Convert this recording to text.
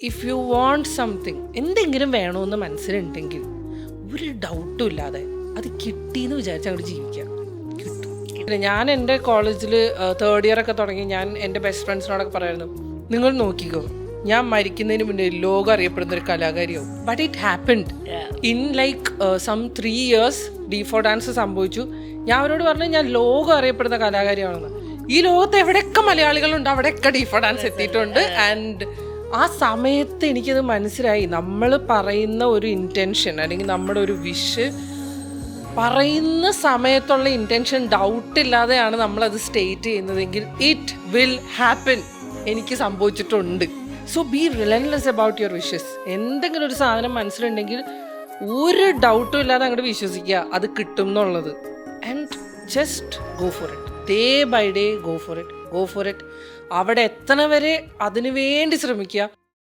If you want something, എന്തെങ്കിലും വേണമെന്ന് മനസ്സിലുണ്ടെങ്കിൽ ഒരു ഡൗട്ടും ഇല്ലാതെ അത് കിട്ടിയെന്ന് വിചാരിച്ച് അങ്ങോട്ട് ജീവിക്കാം. കിട്ടും. ഞാൻ എൻ്റെ കോളേജിൽ തേർഡ് ഇയർ ഒക്കെ തുടങ്ങി ഞാൻ എൻ്റെ ബെസ്റ്റ് ഫ്രണ്ട്സിനോടൊക്കെ പറയായിരുന്നു, നിങ്ങൾ നോക്കിക്കോ, ഞാൻ മരിക്കുന്നതിന് മുന്നേ ലോകം അറിയപ്പെടുന്ന ഒരു കലാകാരിയാവും. But it happened in like some 3 years. D4 dance സംഭവിച്ചു. ഞാൻ അവരോട് പറഞ്ഞു ഞാൻ ലോകം അറിയപ്പെടുന്ന കലാകാരിയാണെന്ന്. ഈ ലോകത്ത് എവിടെയൊക്കെ മലയാളികളുണ്ട് അവിടെയൊക്കെ D4 ഡാൻസ് എത്തിയിട്ടുണ്ട്. ആൻഡ് ആ സമയത്ത് എനിക്കത് മനസ്സിലായി, നമ്മൾ പറയുന്ന ഒരു ഇൻറ്റൻഷൻ അല്ലെങ്കിൽ നമ്മുടെ ഒരു വിഷ് പറയുന്ന സമയത്തുള്ള ഇൻറ്റൻഷൻ ഡൗട്ടില്ലാതെയാണ് നമ്മളത് സ്റ്റേറ്റ് ചെയ്യുന്നതെങ്കിൽ ഇറ്റ് വിൽ ഹാപ്പൻ. എനിക്ക് സംഭവിച്ചിട്ടുണ്ട്. So B relentless about your wishes. എന്തെങ്കിലും ഒരു സാധനം മനസ്സിലുണ്ടെങ്കിൽ ഒരു ഡൗട്ടും ഇല്ലാതെ അങ്ങോട്ട് വിശ്വസിക്കുക അത് കിട്ടും എന്നുള്ളത്. And just go for it. Day by day go for it. അവിടെ എത്തണ വരെ അതിനു വേണ്ടി ശ്രമിക്കുക.